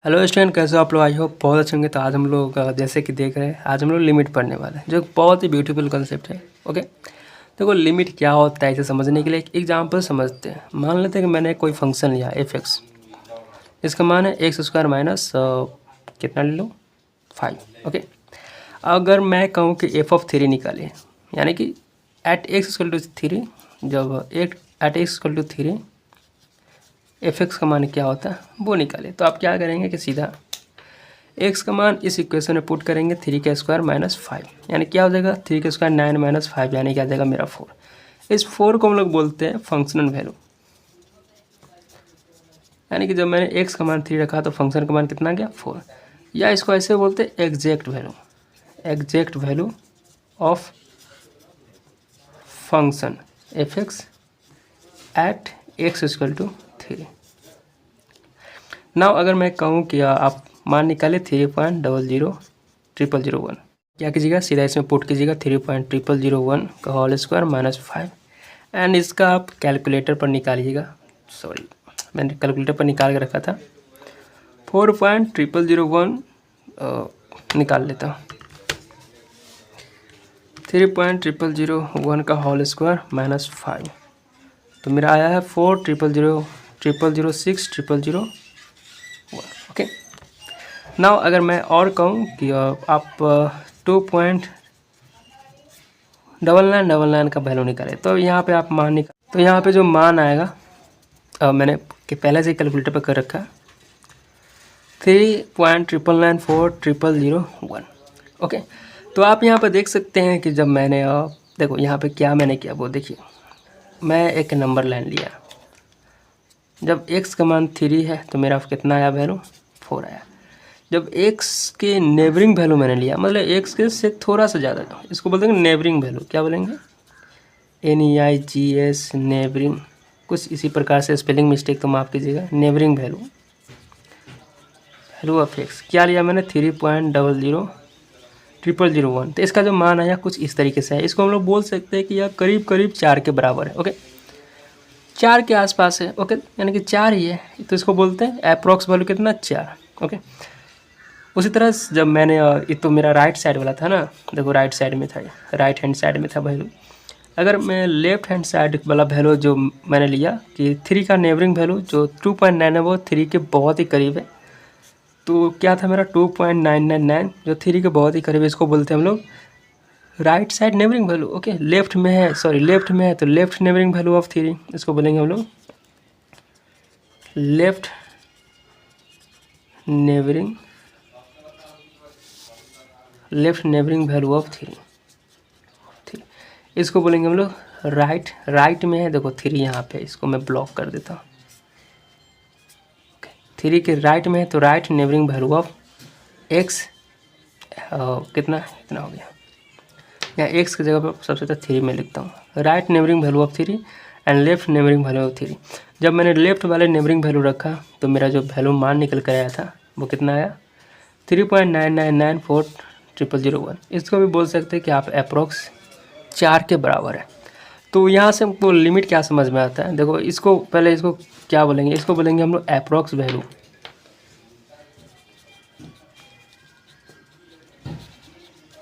Hello student, कैसे हो आप लोग? आई होप बहुत अच्छे होंगे। तो आज हम लोग जैसे कि देख रहे हैं, आज हम लोग लिमिट पढ़ने वाले हैं, जो बहुत ही ब्यूटीफुल कंसेप्ट है। ओके, देखो लिमिट क्या होता है इसे समझने के लिए एक एग्जांपल समझते हैं। मान लेते हैं कि मैंने कोई फंक्शन लिया एफ एक्स, इसका मान है एक्स स्क्वायर माइनस कितना ले लो 5। ओके, अगर मैं कहूँ कि एफ ऑफ थ्री निकाले, यानी कि at x equal to three, जब at x equal to three f x का मान क्या होता है वो निकाले, तो आप क्या करेंगे कि सीधा एक्स का मान इस इक्वेशन में पुट करेंगे, थ्री का स्क्वायर माइनस 5, यानी क्या हो जाएगा थ्री का स्क्वायर 9 माइनस 5, यानी क्या आ जाएगा मेरा 4। इस 4 को हम लोग बोलते हैं फंक्शनल वैल्यू, यानी कि जब मैंने एक्स का मान 3 रखा तो फंक्शन का मान कितना गया 4। या इसको ऐसे बोलते हैं exact value, exact value of function f x at x equal to 3। Now अगर मैं कहूँ कि आप मान निकाले 3.00001, क्या कीजिएगा सीधा इसमें पुट कीजिएगा 3.001 का होल स्क्वायर माइनस 5, एंड इसका आप कैलकुलेटर पर निकालिएगा। सॉरी, मैंने कैलकुलेटर पर निकाल के रखा था। 4.001 निकाल लेता हूँ। 3.001 का होल स्क्वायर माइनस 5, तो मेरा आया है 4,000,006,001। ओके, नाउ अगर मैं और कहूँ कि आप 2.9999 का वैल्यू निकाले, तो यहाँ पे आप मान निकाल, तो यहाँ पे जो मान आएगा मैंने कि पहले से कैलकुलेटर पर कर रखा 3.9994001। ओके, तो आप यहाँ पर देख सकते हैं कि जब मैंने देखो यहाँ पे क्या मैंने किया वो देखिए। मैं एक नंबर लाइन लिया, जब x का मान 3 है तो मेरा कितना आया वैल्यू 4 आया। जब x के नेबरिंग वैल्यू मैंने लिया, मतलब x के से थोड़ा सा ज़्यादा, इसको बोलते हैं नेबरिंग वैल्यू। क्या बोलेंगे? NEIGS, नेबरिंग, कुछ इसी प्रकार से, स्पेलिंग मिस्टेक तो माफ़ कीजिएगा। Neighbouring value, value of x क्या लिया मैंने 3.000,001, तो इसका जो मान आया कुछ इस तरीके से है। इसको हम लोग बोल सकते हैं कि यह करीब करीब 4 के बराबर है। ओके, 4 के आसपास है। ओके, यानी कि 4 ही है, तो इसको बोलते हैं अप्रॉक्स वैल्यू कितना 4। ओके, उसी तरह जब मैंने ये तो मेरा राइट साइड वाला था ना, देखो राइट साइड में था, राइट हैंड साइड में था वैल्यू। अगर मैं लेफ्ट हैंड साइड वाला वैल्यू जो मैंने लिया कि 3 का नेबरिंग वैल्यू जो 2.9 है वो 3 के बहुत ही करीब है, तो क्या था मेरा 2.999 जो 3 के बहुत ही करीब है, इसको बोलते हैं हम लोग right side neighbouring value. Okay, left में है, सॉरी लेफ्ट में है तो लेफ्ट नेबरिंग वैल्यू ऑफ 3, इसको बोलेंगे हम लोग लेफ्ट नेबरिंग वैल्यू ऑफ 3। इसको बोलेंगे हम लोग राइट में है, देखो 3 यहाँ पे, इसको मैं ब्लॉक कर देता हूँ। 3 के राइट में है तो right neighbouring value of x कितना हो गया, या एक्स की जगह पर सबसे पहले 3 में लिखता हूँ। Right neighbouring value of 3 and left neighbouring value of 3। जब मैंने लेफ्ट वाले नेबरिंग वैल्यू रखा तो मेरा जो वैल्यू मान निकल कर आया था वो कितना आया 3.9994001। इसको भी बोल सकते हैं कि आप अप्रोक्स 4 के बराबर है। तो यहाँ से हमको लिमिट क्या समझ में आता है, देखो इसको पहले, इसको क्या बोलेंगे, इसको बोलेंगे हम लोग approx value.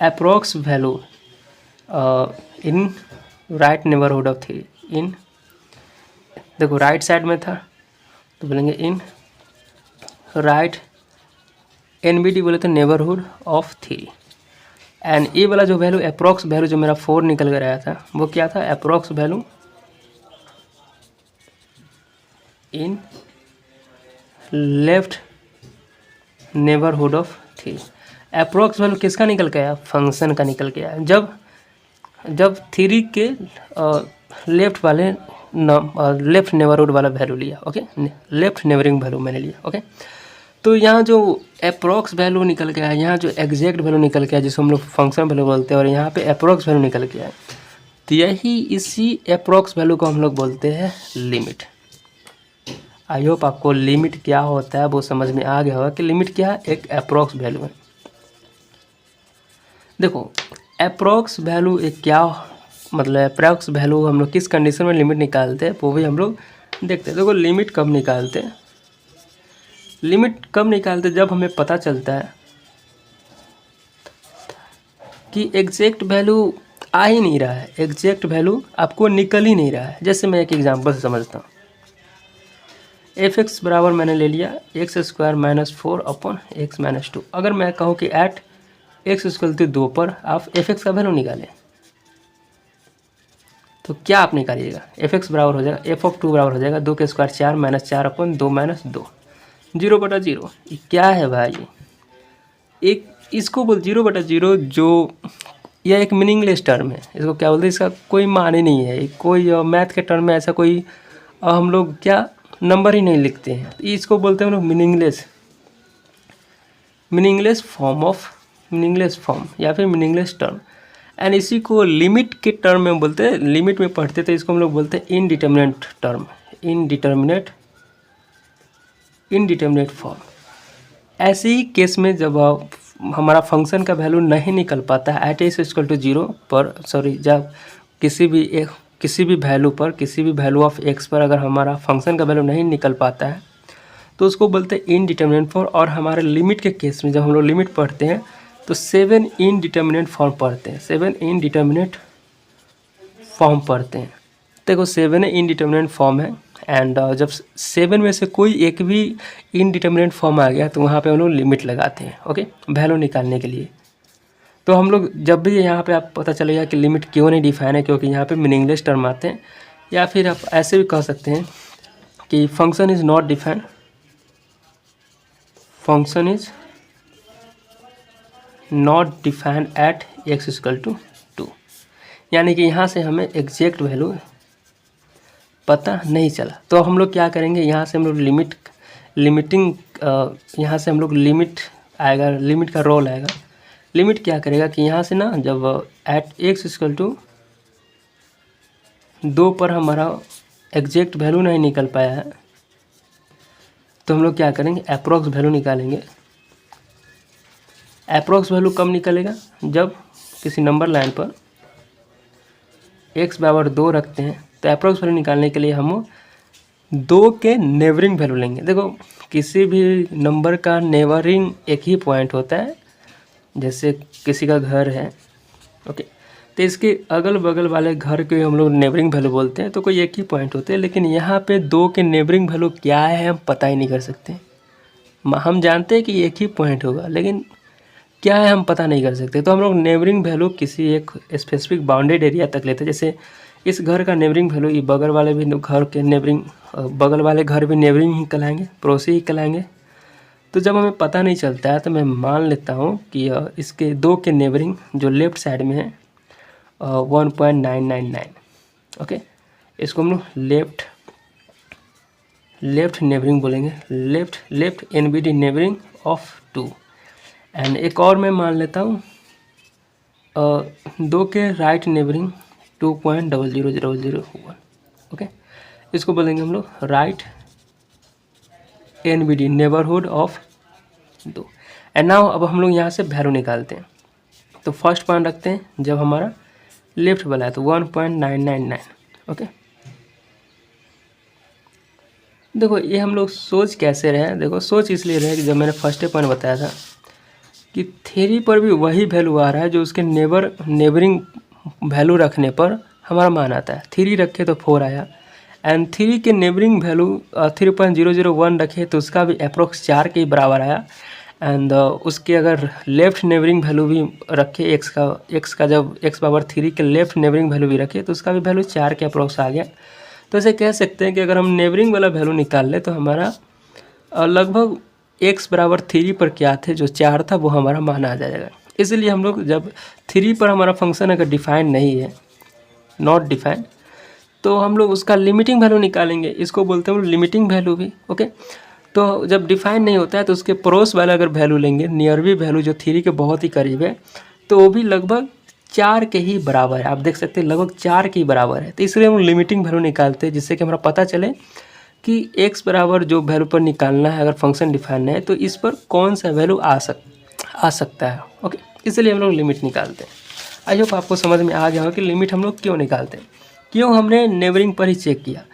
Approx value in right neighbourhood of 3, इन, देखो राइट साइड में था तो बोलेंगे इन राइट, NBD बोले तो नेबरहुड ऑफ 3। एंड ये वाला जो वैल्यू अप्रोक्स वैल्यू जो मेरा 4 निकल कर आया था वो क्या था, approx value in left neighbourhood of 3। Approx value किसका निकल के आया, फंक्शन का निकल के आया। जब 3 के लेफ्ट वाले लेफ्ट नेबरहुड वाला वैल्यू लिया। ओके, लेफ्ट नेबरिंग वैल्यू मैंने लिया। ओके, तो यहाँ जो अप्रोक्स वैल्यू निकल के आया, यहाँ जो एग्जैक्ट वैल्यू निकल के आया जिसको हम लोग फंक्शन वैल्यू बोलते हैं, और यहाँ पे अप्रोक्स वैल्यू निकल के आया, तो यही इसी अप्रोक्स वैल्यू को हम लोग बोलते हैं लिमिट। आई होप आपको लिमिट क्या होता है वो समझ में आ गया होगा कि लिमिट क्या है, एक अप्रोक्स वैल्यू है। देखो अप्रोक्स वैल्यू एक क्या मतलब, अप्रोक्स वैल्यू हम लोग किस कंडीशन में लिमिट निकालते हैं वो भी हम लोग देखते हैं। देखो लिमिट कब निकालते हैं, लिमिट कब निकालते, जब हमें पता चलता है कि एग्जैक्ट वैल्यू आ ही नहीं रहा है, एग्जैक्ट वैल्यू आपको निकल ही नहीं रहा है। जैसे मैं एक एग्जांपल से समझता हूँ, एफ एक्स बराबर मैंने ले लिया x square minus 4 upon x minus 2। अगर मैं कहूँ कि एट एक्स इक्वल टू 2 पर आप एफ एक्स का वैल्यू निकालें, तो क्या आप निकालिएगा, एफ एक्स बराबर हो जाएगा एफ ऑफ 2 बराबर हो जाएगा 2 के स्क्वायर 4 माइनस 4 अपॉन 2 माइनस 2, 0/0। ये क्या है भाई, एक इसको बोल 0/0, जो यह एक मीनिंगलेस टर्म है। इसको क्या बोलते हैं, इसका कोई माने नहीं है। कोई मैथ के टर्म में ऐसा कोई हम लोग क्या नंबर ही नहीं लिखते हैं, तो इसको बोलते हैं हम लोग मीनिंगलेस फॉर्म या फिर मीनिंगलेस टर्म। एंड इसी को लिमिट के टर्म में बोलते हैं, लिमिट में पढ़ते तो इसको हम लोग बोलते हैं इनडिटर्मिनेट टर्म, इनडिटर्मिनेट फॉर्म। ऐसे ही केस में जब हमारा फंक्शन का वैल्यू नहीं निकल पाता है एट एक्स इक्वल टू 0 पर, जब किसी भी वैल्यू ऑफ एक्स पर अगर हमारा फंक्शन का वैल्यू नहीं निकल पाता है तो उसको बोलते हैं इनडिटर्मिनेट फॉर्म। और हमारे लिमिट के केस में जब हम लोग लिमिट पढ़ते हैं तो 7 इनडिटर्मिनेट फॉर्म पढ़ते हैं, 7 इनडिटर्मिनेट फॉर्म पढ़ते हैं। देखो 7 इनडिटर्मिनेट फॉर्म है, एंड जब 7 में से कोई एक भी इनडिटर्मिनेट फॉर्म आ गया तो वहाँ पे हम लोग लिमिट लगाते हैं, ओके, वैल्यू निकालने के लिए। तो हम लोग जब भी यहाँ पे आप पता चलेगा कि लिमिट क्यों नहीं डिफाइन है, क्योंकि यहाँ पे मीनिंगलेस टर्म आते हैं। या फिर आप ऐसे भी कह सकते हैं कि function is not defined, function is not defined at x equal to 2, यानी कि यहाँ से हमें एग्जैक्ट वैल्यू पता नहीं चला। तो हम लोग क्या करेंगे, यहाँ से हम लोग यहाँ से हम लोग लिमिट आएगा, लिमिट का रोल आएगा। लिमिट क्या करेगा कि यहाँ से ना जब एट एक्स इक्वल टू 2 पर हमारा एग्जैक्ट वैल्यू नहीं निकल पाया है तो हम लोग क्या करेंगे, अप्रोक्स वैल्यू निकालेंगे। अप्रोक्स वैल्यू कब निकलेगा, जब किसी नंबर लाइन पर x बराबर 2 रखते हैं तो अप्रोक्स वैल्यू निकालने के लिए हम 2 के नेबरिंग वैल्यू लेंगे। देखो किसी भी नंबर का नेबरिंग एक ही पॉइंट होता है, जैसे किसी का घर है, ओके, तो इसके अगल बगल वाले घर के हम लोग नेबरिंग वैल्यू बोलते हैं, तो कोई एक ही पॉइंट होते हैं। लेकिन यहाँ पे 2 के नेबरिंग वैल्यू क्या है हम पता ही नहीं कर सकते। हम जानते हैं कि एक ही पॉइंट होगा, लेकिन क्या है हम पता नहीं कर सकते। तो हम लोग नेबरिंग वैल्यू किसी एक स्पेसिफिक बाउंडेड एरिया तक लेते हैं। जैसे इस घर का नेबरिंग वैल्यू, ये बगल वाले भी घर के नेबरिंग, बगल वाले घर भी नेबरिंग ही कहलाएंगे, पड़ोसी ही कहलाएंगे। तो जब हमें पता नहीं चलता है तो मैं मान लेता हूँ कि इसके 2 के नेबरिंग जो लेफ़्ट साइड में है 1.999, ओके, इसको हम लोग लेफ़्ट नेबरिंग बोलेंगे, left NBD neighbouring of 2। And एक और मैं मान लेता हूँ 2 के राइट नेबरिंग 2.00001, ओके, इसको बोलेंगे हम लोग right NBD neighbourhood of 2। And now अब हम लोग यहाँ से वैल्यू निकालते हैं। तो फर्स्ट पॉइंट रखते हैं जब हमारा लेफ्ट वाला है तो 1.999, ओके। देखो ये हम लोग सोच कैसे रहे हैं, देखो सोच इसलिए रहे कि जब मैंने फर्स्ट पॉइंट बताया था कि 3 पर भी वही वैल्यू आ रहा है जो उसके नेबरिंग वैल्यू रखने पर हमारा मान आता है। 3 रखे तो 4 आया, एंड 3 के नेबरिंग वैल्यू 3.001 रखे तो उसका भी अप्रोक्स 4 के बराबर आया। एंड उसके अगर लेफ़्ट नेबरिंग वैल्यू भी रखे एक्स का जब x बराबर 3 के लेफ़्ट नेबरिंग वैल्यू भी रखे तो उसका भी वैल्यू 4 के अप्रोक्स आ गया। तो ऐसे कह सकते हैं कि अगर हम नेबरिंग वाला वैल्यू निकाल ले तो हमारा लगभग x बराबर 3 पर क्या थे, जो 4 था वो हमारा मान आ जाएगा। इसलिए हम लोग जब 3 पर हमारा फंक्शन अगर डिफाइन नहीं है, नॉट डिफाइन, तो हम लोग उसका लिमिटिंग वैल्यू निकालेंगे। इसको बोलते हैं लिमिटिंग वैल्यू भी, ओके। तो जब डिफाइन नहीं होता है तो उसके पड़ोस वाला अगर वैल्यू लेंगे, नियरबी वैल्यू जो 3 के बहुत ही करीब है, तो वो भी लगभग 4 के ही बराबर है। आप देख सकते हैं लगभग 4 के ही बराबर है। तो इसलिए हम लिमिटिंग वैल्यू निकालते हैं, जिससे कि हमारा पता चले कि x बराबर जो वैल्यू पर निकालना है, अगर फंक्शन डिफाइन है तो इस पर कौन सा वैल्यू आ सकता है, ओके। इसलिए हम लोग लिमिट निकालते हैं। आई होप आपको समझ में आ गया हो कि लिमिट हम लोग क्यों निकालते हैं, क्यों हमने नेबरिंग पर ही चेक किया।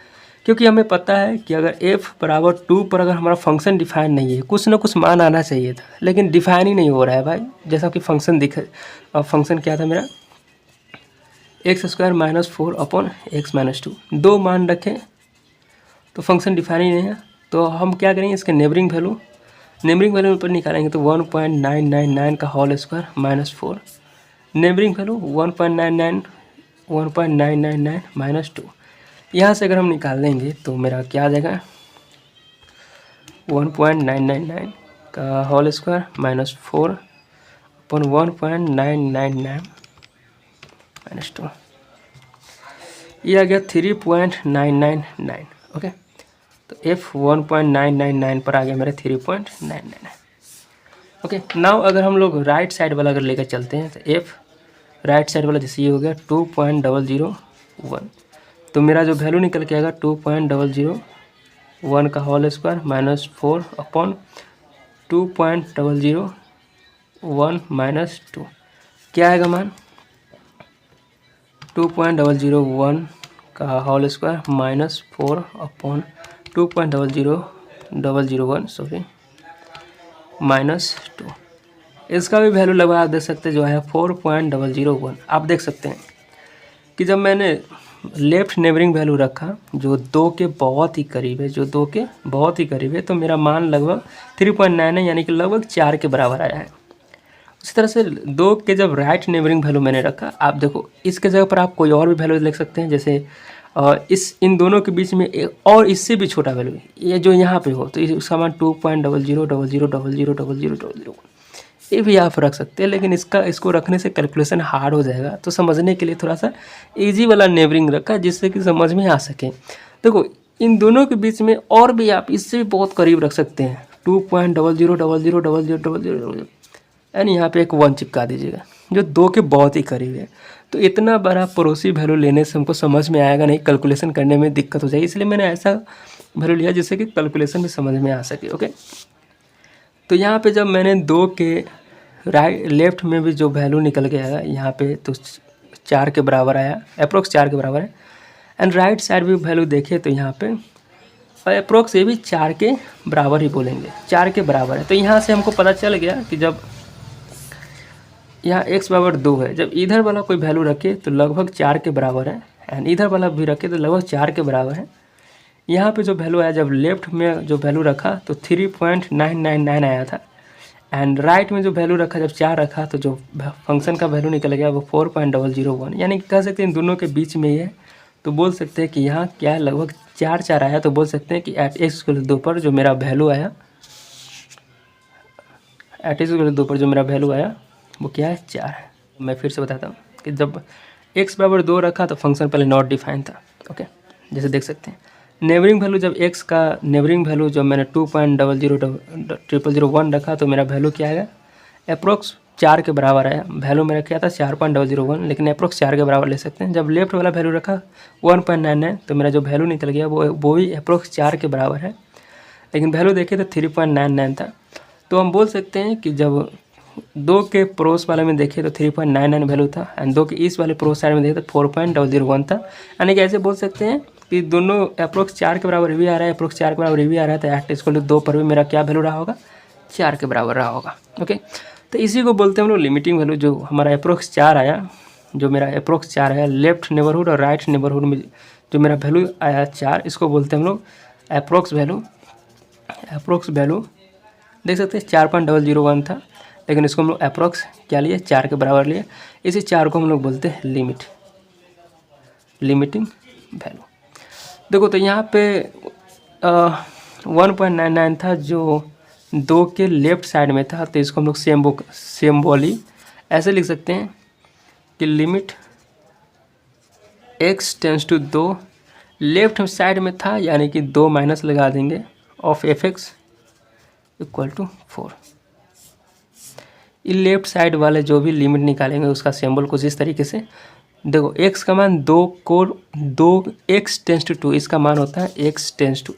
क्योंकि हमें पता है कि अगर f बराबर 2 पर अगर हमारा फंक्शन डिफाइन नहीं है, कुछ ना कुछ मान आना चाहिए था, लेकिन डिफाइन ही नहीं हो रहा है भाई। जैसा कि फंक्शन दिखे, अब फंक्शन क्या था मेरा, x² - 4 अपॉन x - 2, 2 मान रखें तो फंक्शन डिफाइन ही नहीं है। तो हम क्या करेंगे, इसके नेबरिंग वैल्यू पर निकालेंगे तो 1.999 का whole square minus 4, neighbouring value 1.999 minus 2। यहाँ से अगर हम निकाल लेंगे तो मेरा क्या आ जाएगा, 1.999 का whole square minus 4 upon 1.999 minus 2, ये आ गया 3.999। ओके, तो f 1.999 पर आ गया मेरे 3.999। ओके, नाउ अगर हम लोग राइट साइड वाला अगर लेकर चलते हैं तो f राइट साइड वाला जैसे ये हो गया 2.001, तो मेरा जो वैल्यू निकल के आएगा 2.001 का whole square minus 4 upon 2.001 minus 2, क्या आएगा मान, 2.001 का whole square minus 4 upon 2.001 sorry minus 2। इसका भी वैल्यू लगभग आप देख सकते हैं जो है 4.001। आप देख सकते हैं कि जब मैंने लेफ्ट नेबरिंग वैल्यू रखा जो 2 के बहुत ही करीब है, तो मेरा मान लगभग 3.9 है, यानी कि लगभग 4 के बराबर आया है। उसी तरह से 2 के जब राइट नेबरिंग वैल्यू मैंने रखा, आप देखो इसके जगह पर आप कोई और भी वैल्यू लिख सकते हैं, जैसे इन दोनों के बीच में एक और इससे भी छोटा वैल्यू, ये जो यहाँ पे हो तो इसका मान 2.0000000001 ये भी आप रख सकते हैं, लेकिन इसको रखने से कैलकुलेशन हार्ड हो जाएगा। तो समझने के लिए थोड़ा सा इजी वाला नेबरिंग रखा जिससे कि समझ में आ सके। देखो इन दोनों के बीच में और भी आप इससे भी बहुत करीब रख सकते हैं, 2.00000000, यानी यहाँ पे एक 1 चिपका दीजिएगा जो 2 के बहुत ही करीब है। तो इतना बड़ा पड़ोसी वैल्यू लेने से हमको समझ में आएगा नहीं, कैलकुलेशन करने में दिक्कत हो जाएगी, इसलिए मैंने ऐसा वैल्यू लिया जिससे कि कैलकुलेशन भी समझ में आ सके। ओके, तो यहाँ पे जब मैंने 2 के लेफ्ट में भी जो वैल्यू निकल के आया यहाँ पे तो 4 के बराबर आया, अप्रोक्स 4 के बराबर है। एंड राइट साइड भी वैल्यू देखे तो यहाँ पे अप्रोक्स ये भी 4 के बराबर ही बोलेंगे, 4 के बराबर है। तो यहाँ से हमको पता चल गया कि जब यहाँ x बराबर 2 है, जब इधर वाला कोई वैल्यू रखे तो लगभग 4 के बराबर है, एंड इधर वाला भी रखे तो लगभग 4 के बराबर है। यहाँ पे जो वैल्यू आया, जब लेफ्ट में जो वैल्यू रखा तो 3.999 आया था, एंड राइट में जो वैल्यू रखा जब 4 रखा तो जो फंक्शन का वैल्यू निकल गया वो 4.001, यानी कि कह सकते हैं इन दोनों के बीच में ही है। तो बोल सकते हैं कि यहाँ क्या है, लगभग 4 आया। तो बोल सकते हैं कि एट x=2 पर जो मेरा वैल्यू आया, एट x=2 पर जो मेरा वैल्यू आया वो क्या है, 4 है। मैं फिर से बताता हूँ कि जब x बराबर 2 रखा तो फंक्शन पहले नॉट डिफाइन था। ओके, जैसे देख सकते हैं नेबरिंग वैल्यू, जब x का नेबरिंग वैल्यू जब मैंने 2.00001 रखा तो मेरा वैल्यू क्या आएगा, अप्रोक्स 4 के बराबर आया। वैल्यू मेरा क्या था 4.001, लेकिन अप्रोक्स 4 के बराबर ले सकते हैं। जब लेफ्ट वाला वैल्यू रखा 1.99 तो मेरा जो वैल्यू निकल गया वो भी अप्रोक्स 4 के बराबर है, लेकिन वैल्यू देखे तो 3.99 था। तो हम बोल सकते हैं कि जब 2 के पड़ोस वाले में देखे तो 3.99 वैल्यू था, एंड 2 के इस वाले पड़ोस साइड में देखे तो 4.001 था। यानी कि ऐसे बोल सकते हैं कि दोनों अप्रोक्स 4 के बराबर भी आ रहा है, अप्रोक्स 4 के बराबर भी आ रहा है, तो एट = 2 पर भी मेरा क्या वैल्यू रहा होगा, 4 के बराबर रहा होगा। ओके, तो इसी को बोलते हैं हम लोग लिमिटिंग वैल्यू। जो हमारा अप्रोक्स 4 आया, जो मेरा अप्रोक्स 4 आया लेफ्ट नेबरहुड और राइट नेबरहुड में जो मेरा वैल्यू आया 4, इसको बोलते हैं हम लोग अप्रोक्स वैल्यू। अप्रोक्स वैल्यू देख सकते हैं 4.001 था, लेकिन इसको हम लोग अप्रोक्स क्या लिए, 4 के बराबर लिए। इसी 4 को हम लोग बोलते हैं लिमिटिंग वैल्यू। देखो तो यहाँ पे 1.99 था जो 2 के लेफ्ट साइड में था, तो इसको हम लोग सिम्बॉली ऐसे लिख सकते हैं कि limit x tends to 2, left side में था यानी कि 2 माइनस लगा देंगे ऑफ fx = 4। ये लेफ्ट साइड वाले जो भी लिमिट निकालेंगे उसका सिंबल कुछ इस तरीके से। देखो x का मान 2 x टेंस टू 2, इसका मान होता है x टेंस टू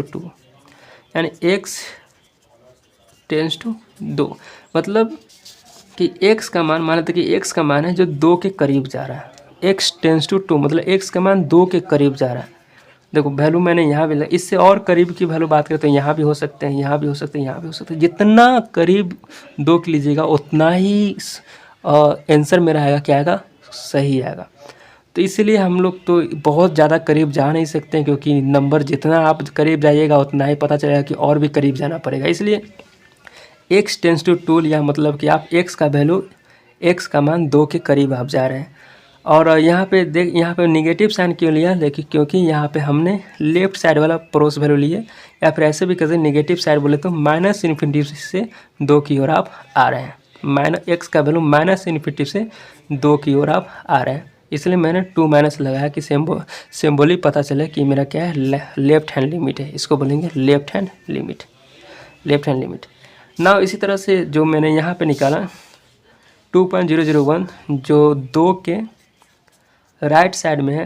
2, यानी x टेंस टू 2, मतलब कि x का मान, मान लेते कि x का मान है जो 2 के करीब जा रहा है। x टेंस टू 2 मतलब x का मान 2 के करीब जा रहा है। देखो वैल्यू मैंने यहाँ भी इससे और करीब की वैल्यू बात करें तो यहाँ भी हो सकते हैं, यहाँ भी हो सकते हैं, यहाँ भी हो सकते हैं। जितना करीब 2 की लीजिएगा उतना ही आंसर मेरा आएगा, क्या आएगा, सही आएगा। तो इसलिए हम लोग तो बहुत ज़्यादा करीब जा नहीं सकते हैं, क्योंकि नंबर जितना आप करीब जाइएगा उतना ही पता चलेगा कि और भी करीब जाना पड़ेगा। इसलिए x टेंस टू 2 लिया मतलब कि आप x का वैल्यू, x का मान 2 के करीब आप जा रहे हैं। और यहाँ पे देख, यहाँ पे नेगेटिव साइन क्यों लिया, लेकिन क्योंकि यहाँ पे हमने लेफ्ट साइड वाला पड़ोस वैल्यू लिए, या फिर ऐसे भी कहते हैं नेगेटिव साइड बोले तो माइनस इन्फिनिटी से 2 की ओर आप आ रहे हैं। x का वैल्यू माइनस इन्फिनिटी से 2 की ओर आप आ रहे हैं, इसलिए मैंने 2 माइनस लगाया कि सिम्बोली पता चले कि मेरा क्या है, लेफ्ट हैंड लिमिट है। इसको बोलेंगे left hand limit, left hand limit. ना इसी तरह से जो मैंने यहाँ पे निकाला 2.001 जो 2 के राइट साइड में है,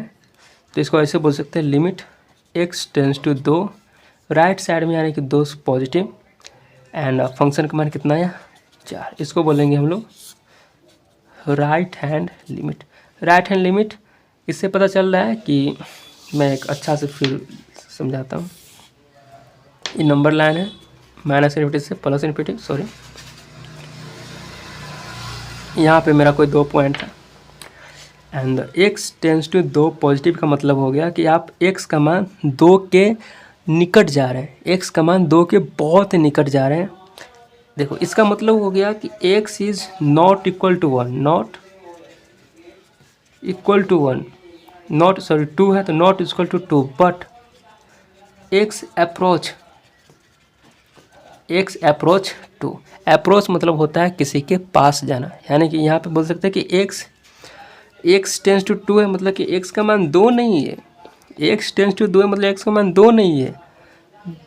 तो इसको ऐसे बोल सकते हैं limit x tends to 2, right side में यानी कि 2 पॉजिटिव, एंड फंक्शन का मान कितना है, 4। इसको बोलेंगे हम लोग right hand limit. Right hand limit इससे पता चल रहा है कि, मैं एक अच्छा से फिर समझाता हूँ। ये नंबर लाइन है, माइनस इन्फिनिटी से प्लस इन्फिनिटी, सॉरी यहाँ पे मेरा कोई 2 पॉइंट था, and x tends to 2 positive का मतलब हो गया कि आप x का मान 2 के निकट जा रहे हैं, x का मान 2 के बहुत निकट जा रहे हैं। देखो इसका मतलब हो गया कि x is not equal to 1, not equal to 1, not sorry 2 है तो not equal to 2, but x approach to, approach मतलब होता है किसी के पास जाना, यानी कि यहाँ पे बोल सकते हैं कि x टेंस टू 2 है मतलब कि x का मान 2 नहीं है, x टेंस टू 2 है मतलब x का मान 2 नहीं है,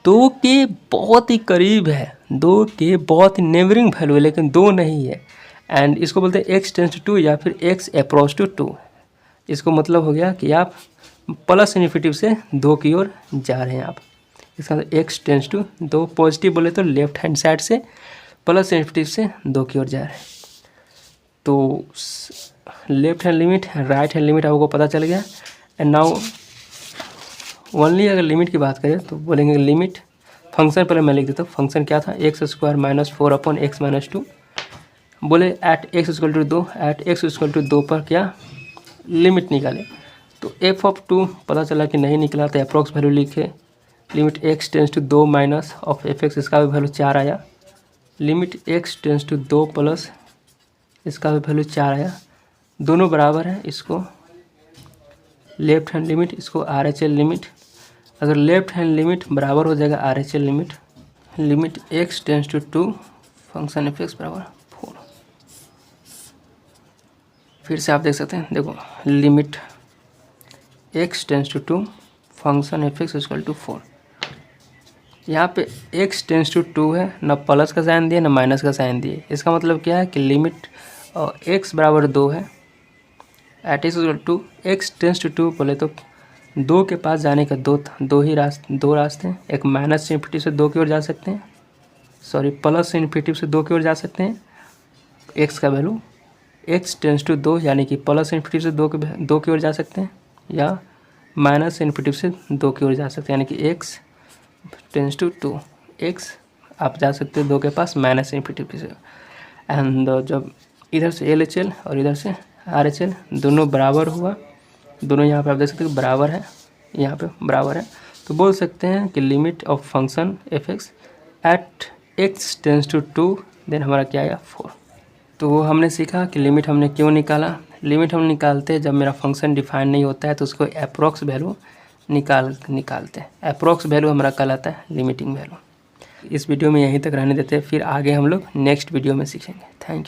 2 के बहुत ही करीब है, 2 के बहुत ही नेबरिंग वैल्यू है, लेकिन 2 नहीं है। एंड इसको बोलते हैं x टेंस टू 2 या फिर x अप्रोच टू 2। इसको मतलब हो गया कि आप प्लस इन्फिनिटी से 2 की ओर जा रहे हैं आप। इसका मतलब x टेंस टू 2 पॉजिटिव बोले तो लेफ्ट हैंड साइड से प्लस इन्फिनिटी से 2 की ओर जा रहे हैं। तो left hand limit, right hand limit आपको पता चल गया। एंड नाउ ओनली अगर लिमिट की बात करें तो बोलेंगे लिमिट फंक्शन, पहले मैं लिख देता हूँ। फंक्शन क्या था, x² minus 4 upon x minus 2। बोले at x equal to 2, at x equal to 2 पर क्या लिमिट निकाले, तो f ऑफ 2 पता चला कि नहीं निकला, तो अप्रॉक्स वैल्यू लिखे, limit x tends to 2 minus of fx, इसका भी वैल्यू 4 आया। Limit x tends to 2 plus इसका भी वैल्यू 4 आया, दोनों बराबर है। इसको लेफ्ट हैंड लिमिट, इसको RHL लिमिट। अगर लेफ्ट हैंड लिमिट बराबर हो जाएगा RHL limit, limit x tends to 2 function fx बराबर 4। फिर से आप देख सकते हैं, देखो limit x tends to 2 function fx equal to 4। यहाँ पे x टेंस टू 2 है, ना प्लस का साइन दिए ना माइनस का साइन दिए। इसका मतलब क्या है कि लिमिट x बराबर 2 है, at x equal to x tends to 2 बोले तो 2 के पास जाने का दो रास्ते हैं। एक माइनस इन्फिनिटी से 2 की ओर जा सकते हैं, सॉरी प्लस इन्फिनिटी से 2 की ओर जा सकते हैं। x का वैल्यू x टेंस टू 2 यानी कि प्लस इन्फिनिटी से 2 की ओर जा सकते हैं, या माइनस इन्फिनिटी से 2 की ओर जा सकते हैं, यानी कि x टेंस टू 2, x आप जा सकते हैं 2 के पास माइनस इन्फिनिटी से। एंड जब इधर से LHL और इधर से RHL दोनों बराबर हुआ, दोनों यहाँ पे आप देख सकते हैं बराबर है, यहाँ पे बराबर है, तो बोल सकते हैं कि limit of function fx at x tends to 2 then हमारा क्या आया 4। तो हमने सीखा कि लिमिट हमने क्यों निकाला। लिमिट हम निकालते हैं जब मेरा फंक्शन डिफाइन नहीं होता है, तो उसको अप्रॉक्स वैल्यू निकालते हैं। अप्रॉक्स वैल्यू हमारा कहलाता है लिमिटिंग वैल्यू। इस वीडियो में यहीं तक रहने देते हैं, फिर आगे हम लोग नेक्स्ट वीडियो में सीखेंगे। Thank you.